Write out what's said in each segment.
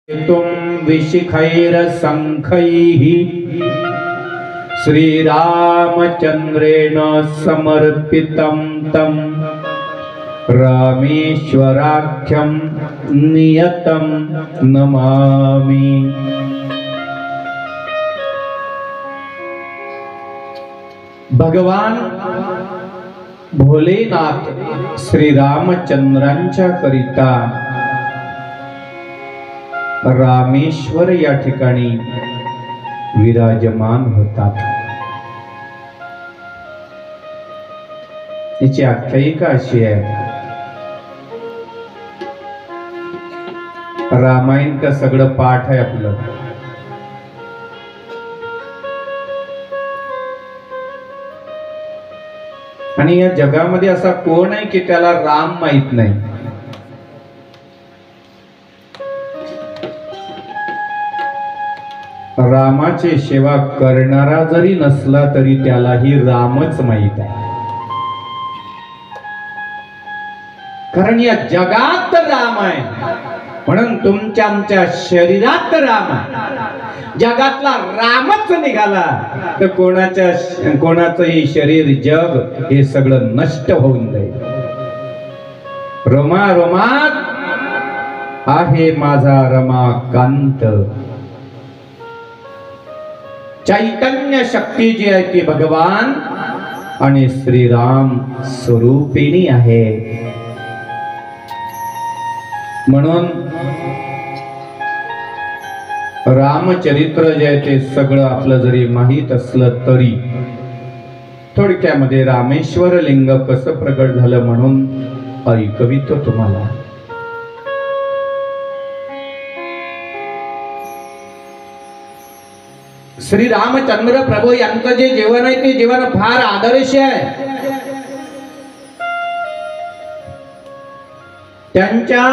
तुम विशिखैरशंखैः श्रीरामचन्द्रेण समर्पितं तं रामेश्वराख्यं नियतं नमामि। भगवान भोलेनाथ श्रीरामचंद्रांच्या करिता रामेश्वर या ठिकाणी विराजमान होतात। याची आख्यायिका अशी आहे, रामायण तर सगळं पाठ आहे आपलं, आणि या जगामध्ये असा कोण आहे की त्याला राम माहित नाही। रामाची सेवा करणारा जरी नसला तरी त्यालाही रामच माहित आहे, कारण या जगात राम आहे म्हणून तुमच्या आमच्या शरीरात राम आहे। जगातला रामच निघाला तर कोणाचंही शरीर जग हे सगळं नष्ट होऊन जाईल। रमा रोमात आहे माझा रमाकांत। चैतन्य शक्ती जी आहे ती भगवान आणि श्रीराम स्वरूपिणी आहे। म्हणून रामचरित्र जे आहे ते सगळं आपलं जरी माहीत असलं तरी थोडक्यामध्ये रामेश्वर लिंग कसं प्रगट झालं म्हणून ऐकवितो तुम्हाला। श्री रामचंद्र प्रभू यांचं जे जीवन आहे ते जीवन फार आदर्श आहे। त्यांच्या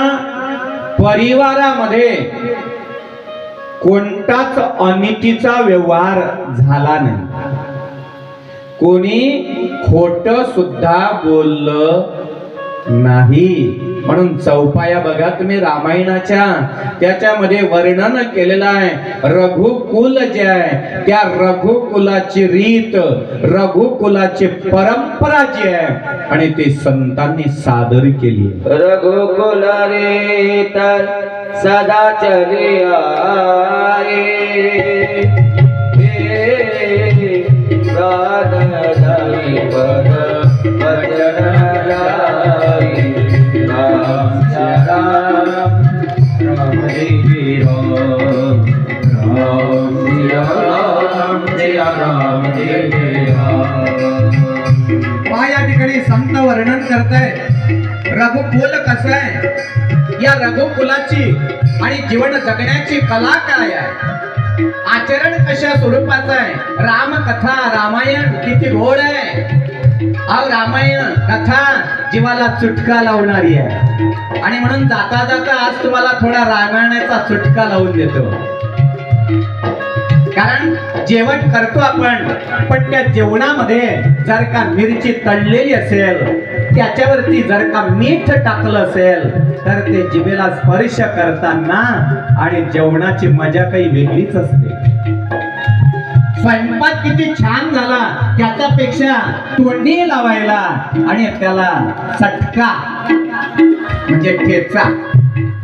परिवारामध्ये कोणताच अनितीचा व्यवहार झाला नाही, कोणी खोट सुद्धा बोललं नाही। म्हणून चौपाया बघा तुम्ही रामायणाच्या, त्याच्यामध्ये वर्णन केलेलं आहे रघुकुल जे आहे त्या रघुकुलाची रीत, रघुकुलाची परंपरा जी आहे आणि ती संतांनी सादर केली। रघुकुल रीत सदा चली आए, या ठिकाणी संत वर्णन करताय रघुकुल कसं आहे, या रघुकुलाची आणि जीवन जगण्याची कला काय आहे, आचरण कशा स्वरूपाचं आहे। रामकथा रामायण किती गोड आहे। रामायण कथा जीवाला चुटका लावणारी आहे आणि म्हणून जाता जाता आज तुम्हाला थोडा रामायणाचा चुटका लावून देतो। कारण जेवण करतो आपण, पण त्या जेवणामध्ये जर का मिरची तळलेली असेल, त्याच्यावरती जर का मीठ टाकलं असेल तर ते जिभेला स्पर्श करताना आणि जेवणाची मजा काही वेगळीच असते। स्वयंपाक किती छान झाला त्याच्यापेक्षा तोंडी लावायला आणि त्याला चटका म्हणजे ठेचा,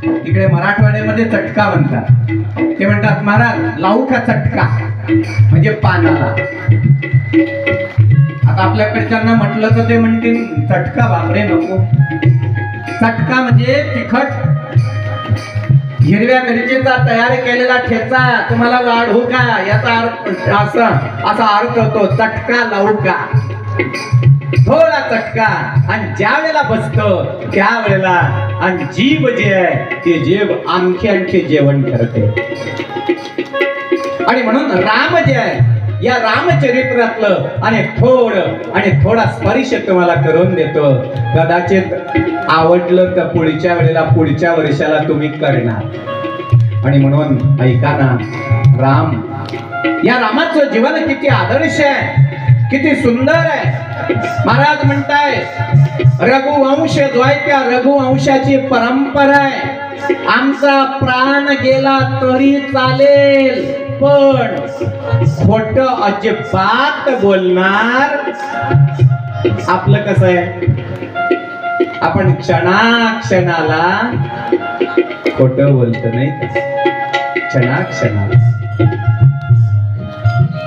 इकडे मराठवाड्यामध्ये चटका म्हणतात, ते म्हणतात महाराज लावू का चटका म्हणजे पानाला। आता आपल्याकडच्यांना म्हटलं तर ते म्हणतील चटका बापरे नको। चटका म्हणजे तिखट हिरव्या मिरचीचा तयार केलेला ठेचा तुम्हाला वाढू का याचा अर्थ असा अर्थ होतो चटका लावू का, थोडा चटका। आणि ज्या वेळेला बसतो त्या वेळेला आणि जीभ जे आहे ती जीभ आणखी आणखी जेवण करते। आणि म्हणून राम जे आहे या रामचरित्रातलं आणि थोडा स्पर्श तुम्हाला करून देतो। कदाचित आवडलं तर पुढच्या वेळेला पुढच्या वर्षाला तुम्ही करणार। आणि म्हणून ऐका ना, राम या रामाचं जीवन किती आदर्श आहे, किती सुंदर आहे। महाराज म्हणताय रघुवंश जो आहे त्या रघुवंशाची परंपरा आहे। आमचा प्राण गेला तरी चालेल, पण खोट अजिबात बोलणार. आपलं कसं आहे, आपण क्षणाक्षणाला खोट बोलतो नाही, क्षणाक्षणाला.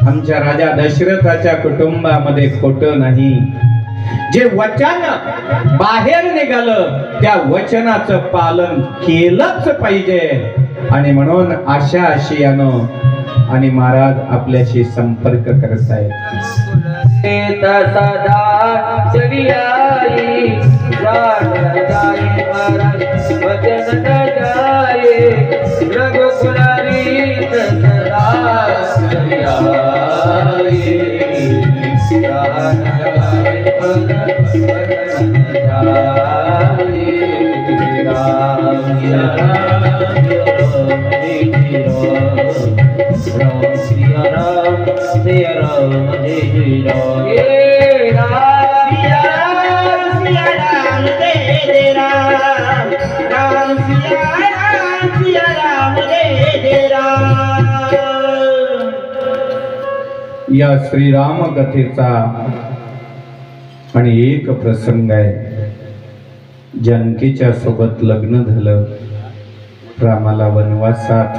आमच्या राजा दशरथाच्या कुटुंबामध्ये खोट नाही. जे वचन बाहेर निघालं त्या वचनाचं पालन केलंच पाहिजे. आणि म्हणून आशा आशियानं आणि महाराज आपल्याशी संपर्क करतायत. सदा चढ़ियाई प्राण जाए महाराज वचन न जाए रघुकुल रीत सदा चढ़ियाई प्राण जाए वचन न जाए. राम सिया राम सिया राम जय जय राम. हे राम सिया राम जय जय राम. राम सिया राम जय जय राम. या श्रीराम कथेचा आणि एक प्रसंग आहे. जानकीच्या सोबत लग्न झालं. रामाला वनवासात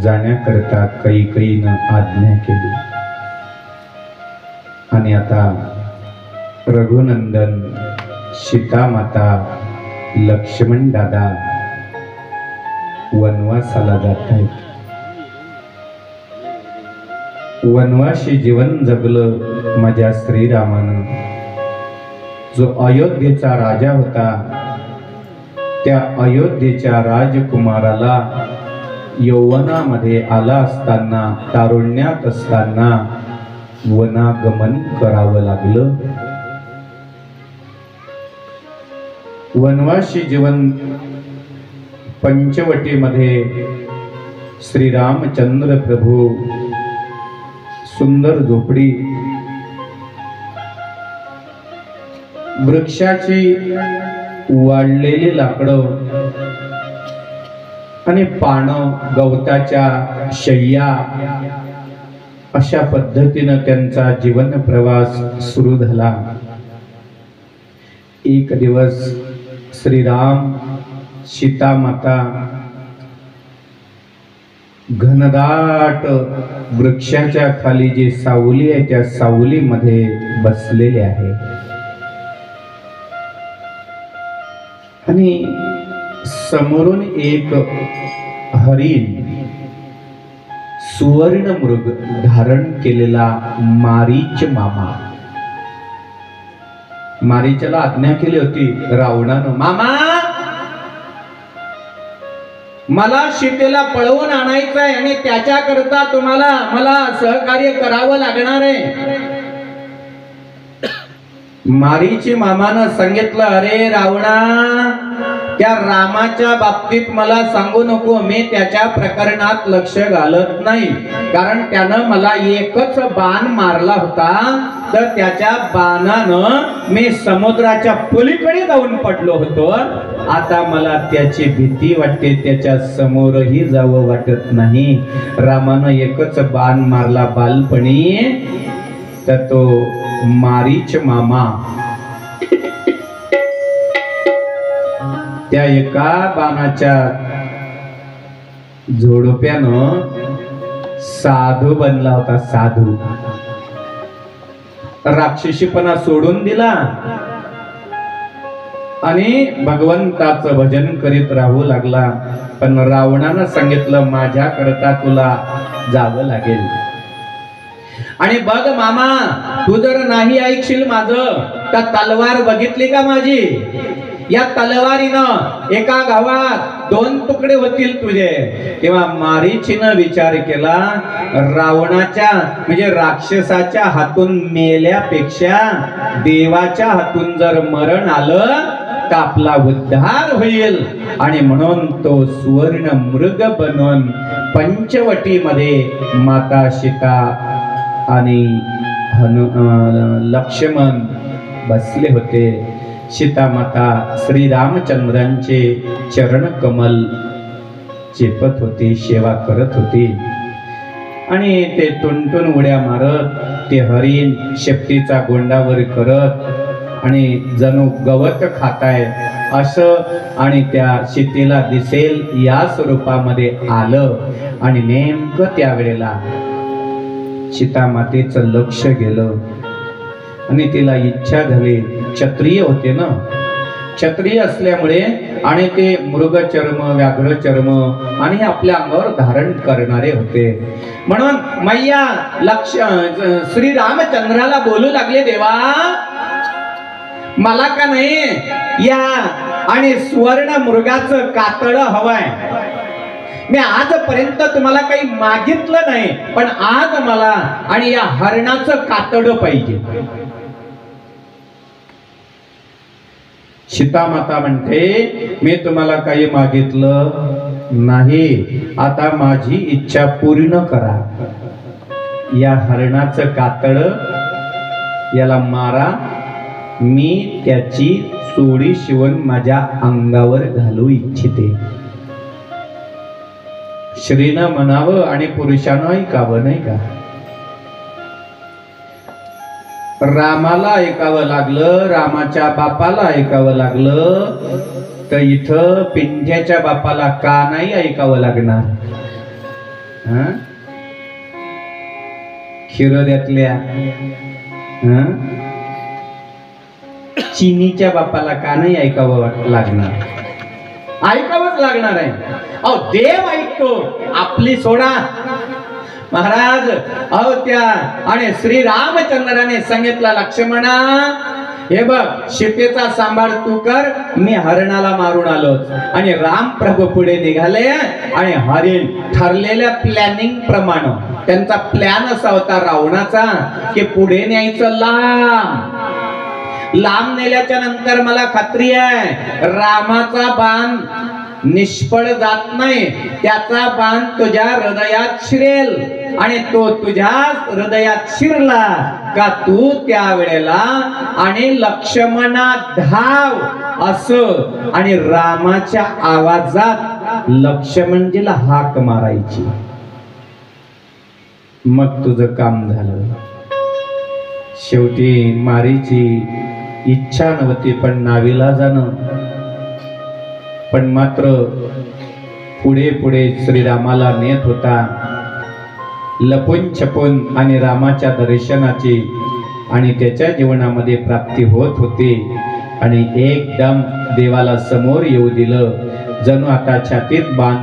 जाण्याकरता कैकेयीनं आज्ञा केली. आणि आता रघुनंदन, सीतामाता, लक्ष्मण दादा वनवासाला जात आहेत. वनवासी जीवन जगलं माझ्या श्रीरामानं. जो अयोध्येचा राजा होता, त्या अयोध्येच्या राजकुमाराला यौवनामध्ये आला असताना, तारुण्यात असताना वनागमन करावं लागलं. वनवासी जीवन पंचवटीमध्ये श्रीरामचंद्र प्रभू सुंदर झोपडी, वृक्षाची वाढलेली लाकडं आणि पानं, गवताच्या शय्या, अशा पद्धतीनं त्यांचा जीवन प्रवास सुरू झाला. एक दिवस श्रीराम, सीतामाता घनदाट वृक्षाच्या खाली जी सावली आहे त्या सावलीमध्ये बसलेले आहे. आणि समोरून एक हरिण, सुवर्ण मृग धारण केलेला मारीच मामा. मारीचला आज्ञा केली होती रावणानं, मामा मला सीतेला पळवून आणायचं आहे आणि त्याच्याकरता तुम्हाला मला सहकार्य करावं लागणार आहे. मारीची मामानं सांगितलं, अरे रावणा, त्या रामाच्या बाबतीत मला सांगू नको. मी त्याच्या प्रकरणात लक्ष घालत नाही, कारण त्यानं मला एकच बाण मारला होता, तर त्याच्या बाणानं मी समुद्राच्या पलीकडे जाऊन पडलो होतो. आता मला त्याची भीती वाटते, त्याच्या समोरही जावं वाटत नाही. रामानं एकच बाण मारला बालपणी, तर तो मारीच मामा त्या एका बाणाच्या झोडप्यानं साधू बनला होता. साधू राक्षसीपणा सोडून दिला आणि भगवंताचं भजन करीत राहू लागला. पण रावणानं सांगितलं, माझ्या करता तुला जावं लागेल. आणि बघ मामा, तू जर नाही ऐकशील माझं, तर तलवार बघितली का माझी? या तलवारीनं एका गावात 2 तुकडे होतील तुझे. तेव्हा मारीचीनं विचार केला, रावणाच्या म्हणजे राक्षसाच्या हातून मेल्यापेक्षा देवाच्या हातून जर मरण आलं तर आपला उद्धार होईल. आणि म्हणून तो सुवर्ण मृग बनून पंचवटीमध्ये माता सीता आणि लक्ष्मण बसले होते. सीता माता श्रीरामचंद्रांचे चरण कमल चेपत होती, सेवा करत होती. आणि ते टुनटुन उड्या मारत ते हरिण शेपटीचा गोंडावर करत आणि जणू गवत खाताय असं आणि त्या सीतेला दिसेल या स्वरूपामध्ये आलं. आणि नेमकं त्यावेळेला सीता मातेचं लक्ष गेलं आणि तिला इच्छा झाली. क्षत्रिय होते ना, क्षत्रिय असल्यामुळे आणि ते मृगचर्म व्याघ्र चर्म आणि आपल्या अंगावर धारण करणारे होते. म्हणून मैया श्री रामचंद्राला बोलू लागले, देवा मला का नाही या आणि स्वर्ण मृगाचं कातळ हवंय. मी आजपर्यंत तुम्हाला काही मागितलं नाही, पण आज मला आणि या हरणाचं कातड पाहिजे. सीता माता म्हणते, मी तुम्हाला काही मागितलं नाही, आता माझी इच्छा पूर्ण करा. या हरणाचं कातड याला मारा, मी त्याची सोडी शिवून माझ्या अंगावर घालू इच्छिते. स्त्रीनं म्हणावं आणि पुरुषानं ऐकावं, नाही का? रामाला ऐकावं लागलं, रामाच्या बापाला ऐकावं लागलं, तर इथं पिंट्याच्या बापाला का नाही ऐकावं लागणार? खिरोद्यातल्या चिनीच्या बापाला का नाही ऐकावं लागणार? ऐकावंच लागणार आहे. अहो देव ऐकतो, आपली सोडा. महाराज अहो त्या आणि श्री रामचंद्राने सांगितलं, लक्ष्मणा हे बघ सीतेचा सांभाळ तू कर, मी हरणाला मारून आलो. आणि राम प्रभू पुढे निघाले आणि हरिण ठरलेल्या प्लॅनिंग प्रमाणे त्यांचा प्लॅन असा होता रावणाचा की पुढे न्यायचं लांब नेल्याच्या नंतर मला खात्री आहे रामाचा बाण निष्फळ जात नाही, त्याचा बाण तुझ्या हृदयात शिरेल. आणि तो तुझ्या हृदयात शिरला का तू त्या वेळेला आणि लक्ष्मणा धाव असं आणि रामाच्या आवाजात लक्ष्मणजीला हाक मारायची. मग तुझं काम झालं. शेवटी मारीची इच्छा नव्हती, पण नाविलाजानं पण मात्र पुढे पुढे श्रीरामाला नेत होता. लपून छपून आणि रामाच्या दर्शनाची आणि त्याच्या जीवनामध्ये प्राप्ती होत होती. आणि एकदम देवाला समोर येऊ दिलं, जणू आता छातीत बाण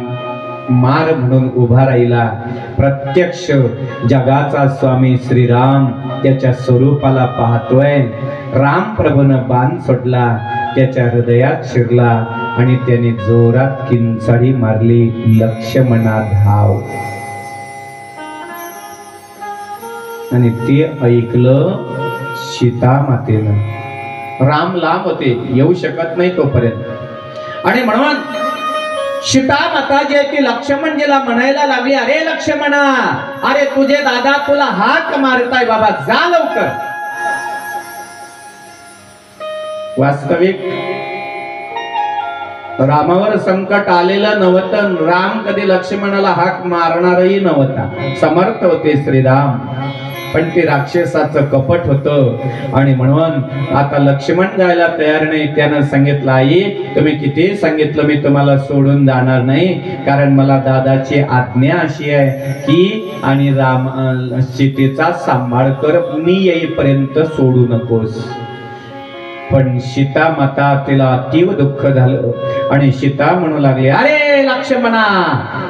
मार म्हणून उभा राहिला. प्रत्यक्ष जगाचा स्वामी श्रीराम त्याच्या स्वरूपाला पाहतोय. राम प्रभूनं बाण सोडला, त्याच्या हृदयात शिरला आणि त्याने जोरात किंचाळी मारली, लक्ष्मणा धाव. आणि ते ऐकलं सीता मातेनं. राम लांब होते, येऊ शकत नाही तोपर्यंत. आणि म्हणून सीता माता जी ती लक्ष्मणजीला म्हणायला लागली, अरे लक्ष्मणा, अरे तुझे दादा तुला हाक मारताय बाबा, जा लवकर. वास्तविक रामावर संकट आलेलं नव्हतं. राम कधी लक्ष्मणाला हाक मारणारही नव्हता. समर्थ होते श्रीराम, पण ते राक्षसाचं कपट होतं. आणि म्हणून आता लक्ष्मण जायला तयार नाही. त्यानं सांगितलं, आई तुम्ही किती सांगितलं मी तुम्हाला सोडून जाणार नाही, कारण मला दादाची आज्ञा अशी आहे की आणि राम सीतेचा सांभाळ कर, मी येईपर्यंत सोडू नकोस. पण सीता माता तिला अतीव दुःख झालं आणि सीता म्हणू लागली, अरे लक्ष्मणा,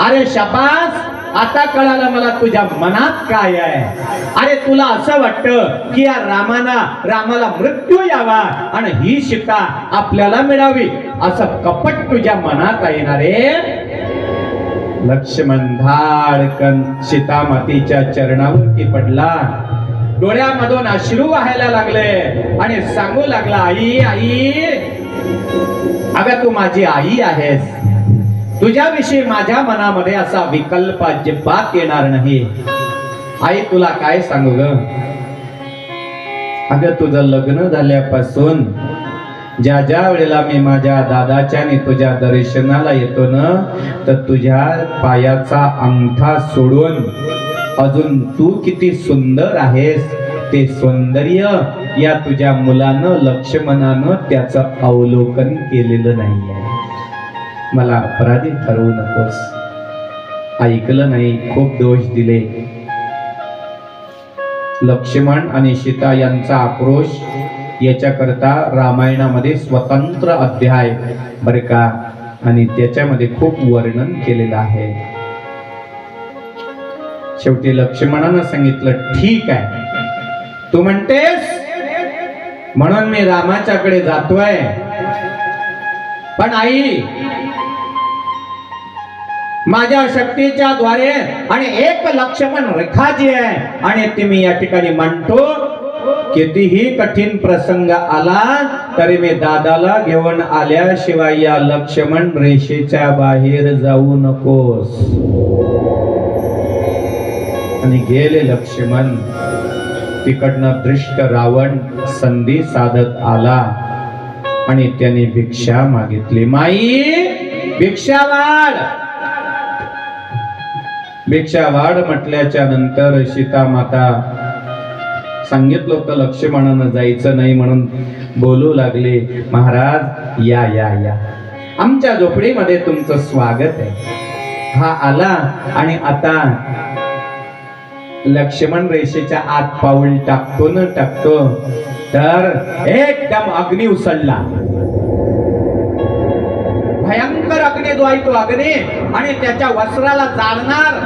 अरे शाबास, आता कळालं मला तुझ्या मनात काय आहे. अरे तुला असं वाटतं की या रामाला मृत्यू यावा आणि ही सीता आपल्याला मिळावी, असं कपट तुझ्या मनात आहे ना रे. लक्ष्मण धाडकन सीता मातेच्या चरणावरती पडला. डोळ्यामधून अश्रू वाहायला लागले आणि सांगू लागला, आई आई, अगं तू माझी आई आहेस, तुझ्याविषयी माझ्या मनामध्ये असा विकल्प अजिबात येणार नाही. आई तुला काय सांगू ग, अगं तुझं लग्न झाल्यापासून ज्या ज्या वेळेला मी माझ्या दादाच्या आणि तुझ्या दर्शनाला येतो ना, तर तुझ्या पायाचा अंगठा सोडून अजून तू किती सुंदर आहेस ते सौंदर्य या तुझ्या मुलानं लक्ष्मणानं त्याचं अवलोकन केलेलं नाही आहे. मला अपराधी ठरवू नकोस. ऐकलं नाही, खूप दोष दिले. लक्ष्मण आणि सीता यांचा आक्रोश याच्याकरता रामायणामध्ये स्वतंत्र अध्याय बर का, आणि त्याच्यामध्ये खूप वर्णन केलेलं आहे. शेवटी लक्ष्मणानं सांगितलं ठीक आहे, तू म्हणतेस म्हणून मी रामाच्याकडे जातोय, पण आई माझ्या शक्तीच्या द्वारे आणि एक लक्ष्मण रेखा जी आहे आणि ती मी या ठिकाणी म्हणतो, कितीही कठीण प्रसंग आला तरी मी दादाला घेऊन आल्याशिवाय या लक्ष्मण रेषेच्या बाहेर जाऊ नकोस. आणि गेले लक्ष्मण. तिकडनं दृष्ट रावण संधी साधत आला आणि त्याने भिक्षा मागितली. माई भिक्षा वाढ. भिक्षा वाढ म्हटल्याच्या नंतर सीता माता सांगितलं होतं लक्ष्मणानं जायचं नाही म्हणून बोलू लागले, महाराज या या या, आमच्या झोपडीमध्ये तुमचं स्वागत आहे. हा आला आणि आता लक्ष्मण रेषेच्या आत पाऊल टाकतो न टाकतो तर एकदम अग्नी उसळला. भयंकर अग्नी जो आहे तो अग्नी, आणि त्याच्या वस्त्राला जाळणार,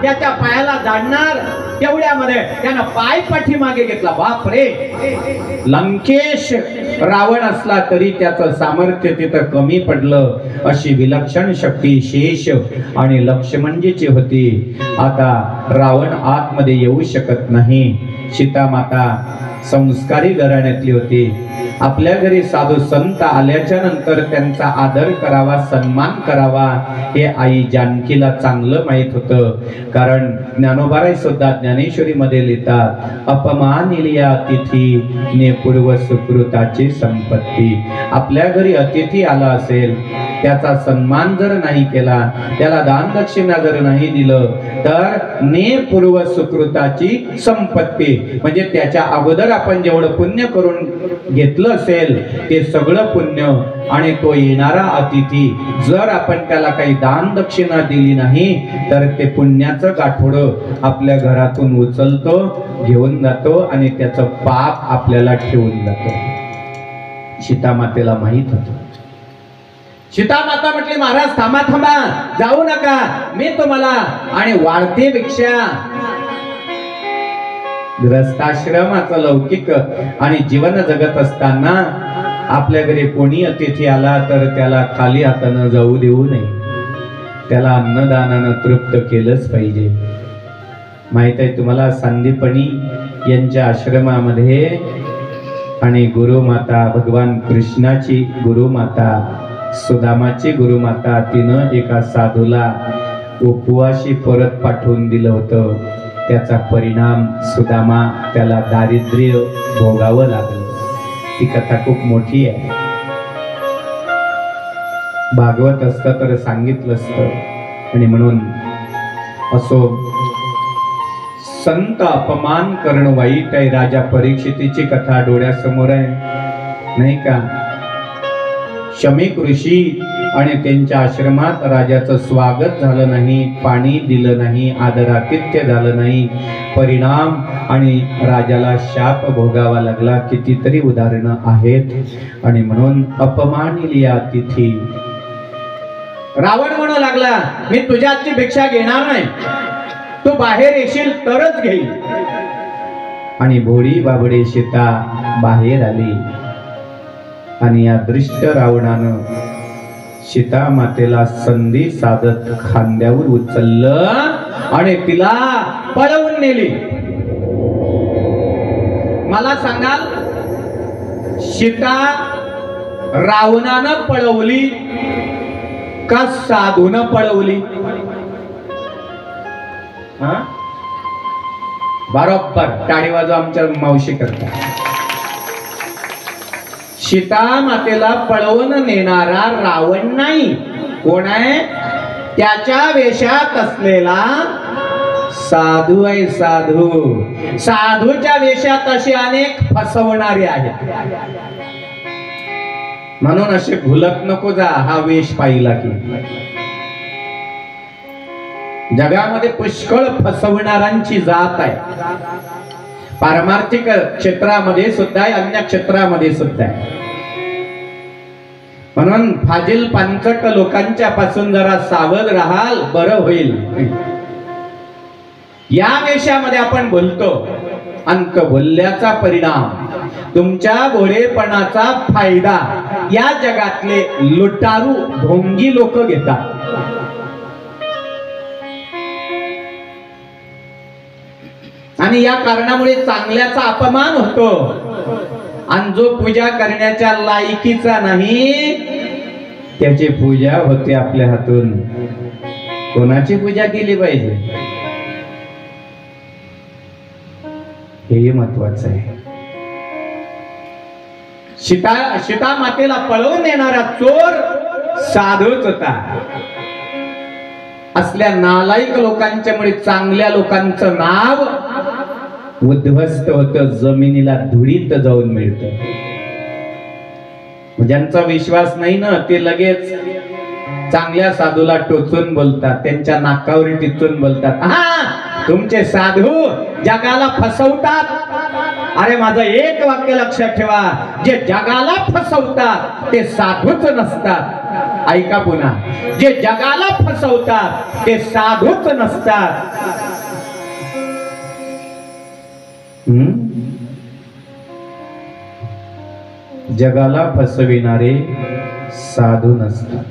त्याच्या पायाला जाळणार. तेवढ्यामध्ये त्यानं पाय पाठीमागे घेतला. बाप रे, लंकेश रावण असला तरी त्याचं सामर्थ्य तिथं कमी पडलं. अशी विलक्षण शक्ती शेष आणि लक्ष्मणजीची होती. आता रावण आतमध्ये येऊ शकत नाही. सीता माता संस्कारी घराण्यातली होती. आपल्या घरी साधू संत आल्याच्या नंतर त्यांचा आदर करावा, सन्मान करावा हे आई जानकीला चांगलं माहित होतं. कारण ज्ञानोबाराय सुद्धा ज्ञानेश्वरी मध्ये लिहितात, अपमानिलिया अतिथी ने पूर्व सुकृताची संपत्ती. आपल्या घरी अतिथी आला असेल, त्याचा सन्मान जर नाही केला, त्याला दान दक्षिणा जर नाही दिलं तर ने पूर्व सुकृताची संपत्ती, म्हणजे त्याच्या अगोदर आपण जेवढं पुण्य करून घेतलं असेल ते सगळं पुण्य, आणि तो येणारा अतिथी जर आपण त्याला काही दान दक्षिणा दिली नाही तर ते पुण्याचं गाठोडं आपल्या घरातून उचलतो, घेऊन जातो आणि त्याचं पाप आपल्याला ठेवून जातो. सीता मातेला माहित होतं. सीता माता म्हटली, महाराज थांबा थांबा, जाऊ नका, मी तुम्हाला आणि वाढते भिक्षा. गृहस्थाश्रमाचं लौकिक आणि जीवन जगत असताना आपल्या घरी कोणी अतिथी आला तर त्याला खाली हातानं जाऊ देऊ नये. त्याला अन्नदानानं तृप्त केलंच पाहिजे. माहित आहे तुम्हाला, संदीपनी यांच्या आश्रमामध्ये आणि गुरुमाता भगवान कृष्णाची गुरुमाता सुदामाची गुरुमाता तिनं एका साधूला उपवाशी परत पाठवून दिलं होतं. त्याचा परिणाम सुदामा त्याला दारिद्र्य भोगावं लागलं. ती कथा खूप मोठी आहे. भागवत असतं तर सांगितलं असतं. आणि म्हणून असो, संत अपमान करणं वाईट आहे. राजा परीक्षितीची कथा डोळ्यासमोर आहे नाही का. शमीक ऋषी आणि त्यांच्या आश्रमात राजाचं स्वागत झालं नाही, पाणी दिलं नाही, आदरातिथ्य झालं नाही. परिणाम आणि राजाला शाप भोगावा लागला. कितीतरी उदाहरणं आहेत. आणि म्हणून अपमानिलिया अतिथी. रावण म्हणू लागला, मी तुझ्या हातची भिक्षा घेणार नाही, तू बाहेर येशील तरच घेईल. आणि भोळी बाबडे सीता बाहेर आली आणि या दृष्ट रावणानं सीता मातेला संधी साधत खांद्यावर उचललं आणि तिला पळवून नेली. मला सांगाल, सीता रावणानं पळवली का साधूनं पळवली? बरोबर टाळी वाजवा, आमच्या मावशी करता. सीता मातेला पळवून नेणारा रावण नाही. कोण आहे? त्याच्या वेशात असलेला साधू आहे. साधू. साधूच्या वेशात असे अनेक फसवणारे आहेत. म्हणून असे भुलत नको जा हा वेश पाहिला की. जगामध्ये पुष्कळ फसवणाऱ्यांची जात आहे. पारमार्थिक क्षेत्रामध्ये सुद्धा आहे, अन्य क्षेत्रामध्ये सुद्धा आहे. म्हणून फाजील पानचट लोकांच्या पासून जरा सावध राहाल बरं होईल. या वेशामध्ये आपण बोलतो अंक बोलल्याचा परिणाम, तुमच्या भोळेपणाचा फायदा या जगातले लुटारू ढोंगी लोक घेतात. आणि या कारणामुळे चांगल्याचा अपमान होतो. आणि जो पूजा करण्याच्या लायकीचा नाही त्याची पूजा होते आपल्या हातून. कोणाची पूजा केली पाहिजे हे महत्वाचं आहे. सीता मातेला पळवून नेणारा चोर साधूच होता. असल्या नालायक लोकांच्यामुळे चांगल्या लोकांचं नाव उद्ध्वस्त होत, जमिनीला धुळीत जाऊन मिळतं. ज्यांचा विश्वास नाही ना ते लगेच चांगल्या साधूला टोचून बोलतात, त्यांच्या नाकावर टिचून बोलतात. हा तुमचे साधू जगाला फसवतात. अरे माझं एक वाक्य लक्षात ठेवा, जे जगाला फसवतात ते साधूच नसतात. ऐका पुन्हा, जे जगाला फसवतात ते साधूच नसतात. जगाला फसविणारे साधू नसतात.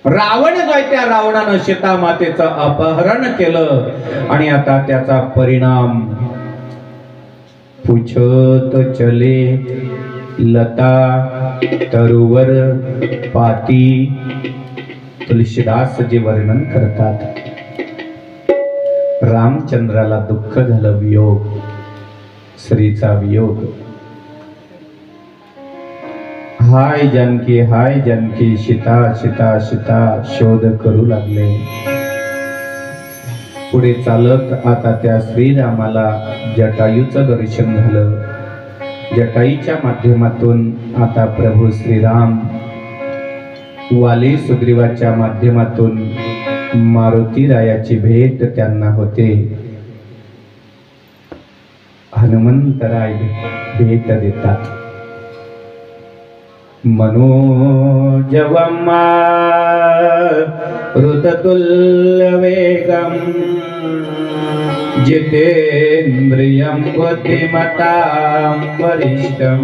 रावण जो आहे त्या रावणानं सीता मातेचं अपहरण केलं आणि आता त्याचा परिणाम पूछत चले लता तरुवर पाती. तुलसीदास जे वर्णन करतात, रामचंद्राला दुःख झालं, वियोग, श्रीचा वियोग. हाय जानकी सीता सीता सीता शोध करू लागले. पुढे चालत आता त्या श्रीरामाला जटायूचं दर्शन झालं. जटाईच्या माध्यमातून आता प्रभू श्रीराम वाली सुग्रीवाच्या माध्यमातून मारुती रायाची भेट त्यांना होते. हनुमंतराय भेट देतात. मनोजवम ऋततुल्य वेगम जितेन्द्रियं बुद्धिमतां वरिष्ठं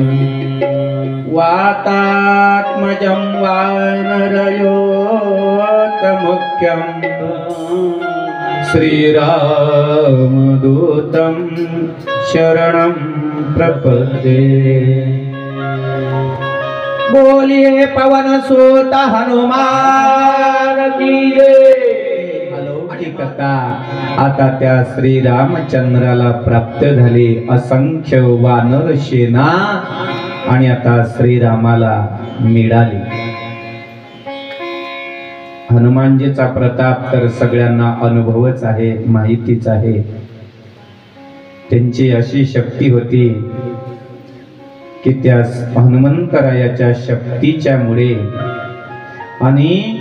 वातात्मजं वानरयोतमुख्यं श्रीरामदूतं शरणं प्रपद्ये. बोलिए पवन सुत हनुमान की जय. अलौकिक कथा आता त्या श्रीरामचंद्राला प्राप्त झाली. असंख्य वानर सेना आणि आता श्रीरामाला मिळाली. हनुमानजीचा प्रताप तर सगळ्यांना अनुभवच आहे, माहितीच आहे. त्यांची अशी शक्ती होती की त्या हनुमंतरायाच्या शक्तीच्या मुळे आणि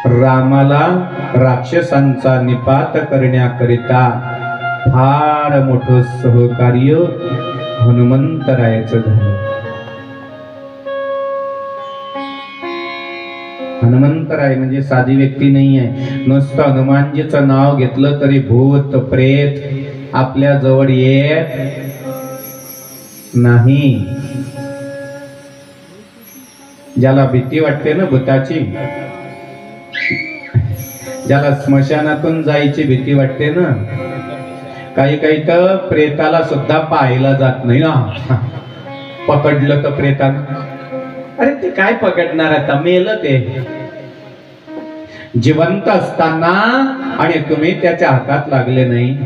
रामाला राक्षसांचा निपात करण्याकरिता फार मोठं सहकार्य हनुमंतरायाचं झालं. हनुमंतराय म्हणजे साधी व्यक्ती नाही आहे. नुसतं हनुमानजीचं नाव घेतलं तरी भूत प्रेत आपल्या जवळ येत नाही. ज्याला भीती वाटते ना भूताची, ज्याला स्मशानातून जायची भीती वाटते ना, काही काही तर प्रेताला सुद्धा पाहायला जात नाही ना. पकडलं तर प्रेतानं, अरे ते काय पकडणार, आता मेलं ते. जिवंत असताना आणि तुम्ही त्याच्या हातात लागले नाही.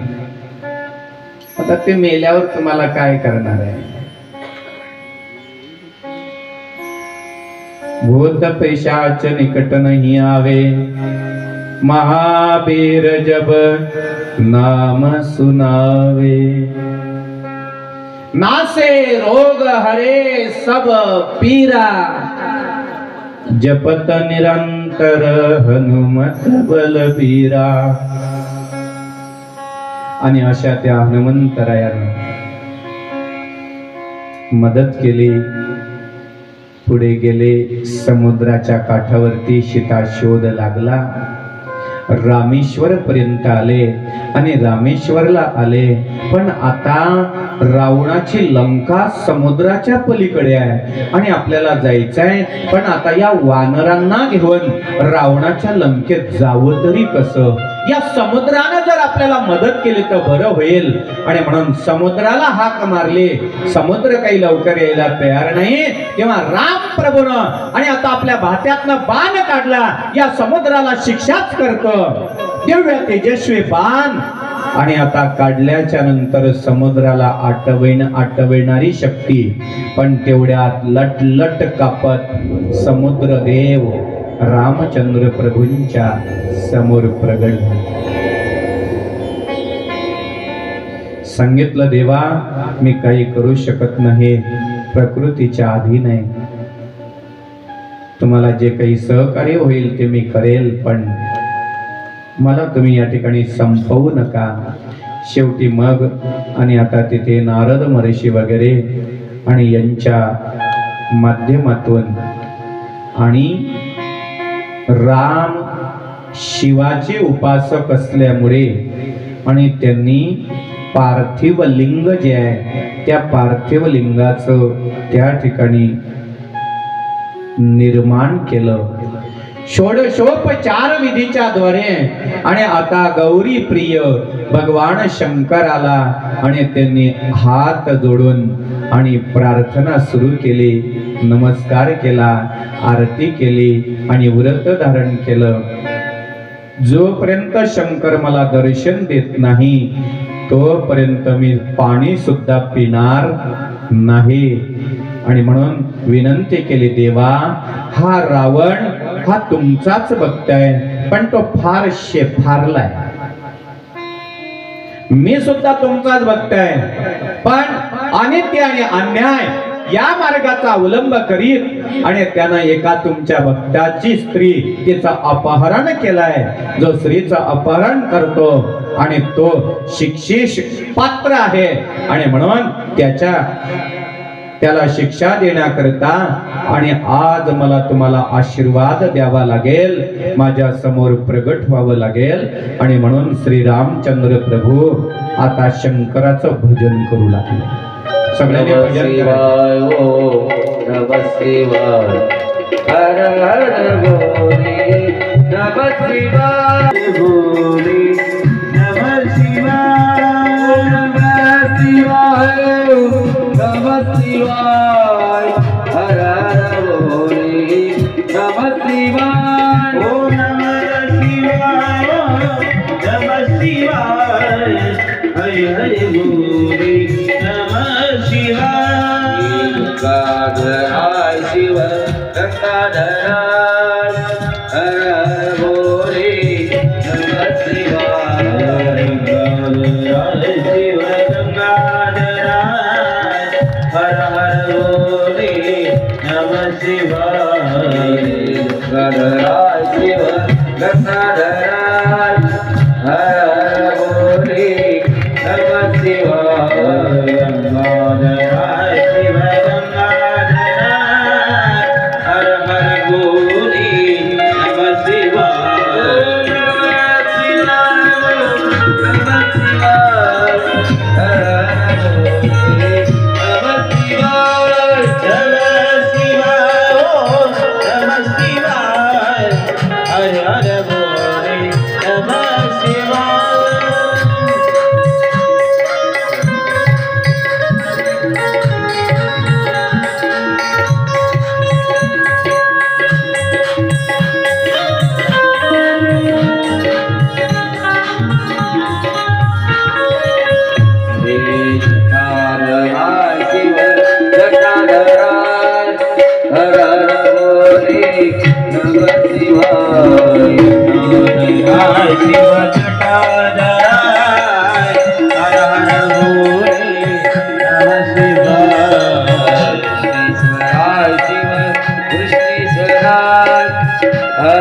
आता तर ते मेल्यावर तुम्हाला काय करणार आहे? भूत पैशाच निकट नहीं आवे, महावीर जब नाम सुनावे। नासे रोग हरे सब पीरा, जपत निरंतर हनुमत बलबीरा। आणि अशा त्या हनुमंतरायानं मदत केली, पुढे गेले, समुद्राच्या काठावरती सीता शोध लागला, रामेश्वर पर्यंत आले आणि रामेश्वरला आले, पण आता रावणाची लंका समुद्राच्या पलीकडे आहे आणि आपल्याला जायचंय, पण आता या वानरांना घेऊन रावणाच्या लंकेत जावं तरी कसं? या समुद्रानं जर आपल्याला मदत केली तर बरं होईल। आणि म्हणून समुद्राला हाक मारली, समुद्र काही लवकर यायला तयार नाही, तेव्हा राम प्रभूनं आणि आता आपल्या भात्यातनं बाण काढला, या समुद्राला शिक्षाच करतो, दिव्य तेजस्वी बाण। आणि आता काढल्याच्या नंतर समुद्राला आटवणारी शक्ती, पण तेवढ्यात लटलट कापत समुद्र देव रामचंद्र प्रभूंच्या समोर प्रगट झाले। सांगितलं, देवा मी काही करू शकत नाही, प्रकृतीच्या अधीन आहे, तुम्हाला जे काही सहकार्य होईल ते मी करेल, पण मला तुम्ही या ठिकाणी संपवू नका। शेवटी मग आणि आता तिथे नारद महर्षी वगैरे आणि यांच्या माध्यमातून आणि राम शिवाचे उपासक असल्यामुळे आणि त्यांनी पार्थिव लिंग जे आहे त्या पार्थिव लिंगाचं त्या ठिकाणी निर्माण केलं षोडशोपचार विधीच्या द्वारे। आणि आता गौरी प्रिय भगवान शंकराला आणि त्यांनी हात जोडून आणि प्रार्थना सुरू केली, नमस्कार केला, आरती केली आणि व्रत धारण केलं। जोपर्यंत शंकर मला दर्शन देत नाही तोपर्यंत मी पाणी सुद्धा पिणार नाही। आणि म्हणून विनंती केली, देवा हा रावण हा तुमचाच भक्त आहे, पण तो फार शेफारलाय, मी सुद्धा तुमचाच भक्त आहे, पण अनित्य आणि अन्याय या मार्गाचा अवलंब करीत आणि त्यानं एका तुमच्या भक्ताची स्त्री तिचं अपहरण केलंय। जो स्त्रीचं अपहरण करतो आणि तो शिक्षेस पात्र आहे, आणि म्हणून त्याला शिक्षा देण्याकरता आणि आज मला तुम्हाला आशीर्वाद द्यावा लागेल, माझ्या समोर प्रगट व्हावं लागेल। आणि म्हणून श्री रामचंद्र प्रभू आता शंकराचं भजन करू लागले। सगळ्यांनी भजन करायचं। नमः शिवाय, हर हर बोले, नमः शिवाय बोले, नमः शिवाय, नमः शिवाय, नमः शिवाय, हर हर बोले, नमः शिवाय, ओ नमः शिवाय, नमः शिवाय, हरि हरि बोले, नमः शिवाय। गंगाधराय शिव गंगाधराय, हर हर बोले, नमः शिवाय, गंगाधराय शिव गंगाधराय, हर हर बोले, नमः शिवाय, गंगाधराय शिव गंगाधराय, हर हर बोले, नमः शिवाय, गंगाधराय शिव गंगाधराय, हर हर बोले, नमः शिवाय, नमः शिवाय, हर हर बोले, नमः शिवाय, नमः शिवाय, नमः शिवाय, हर हर बोले, नमः शिवाय।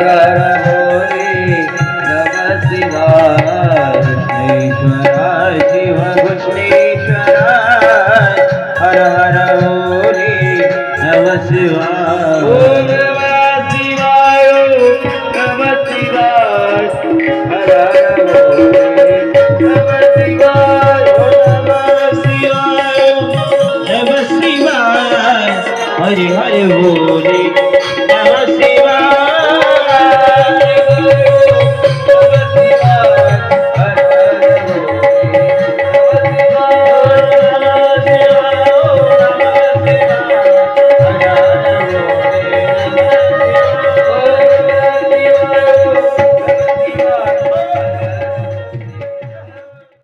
हर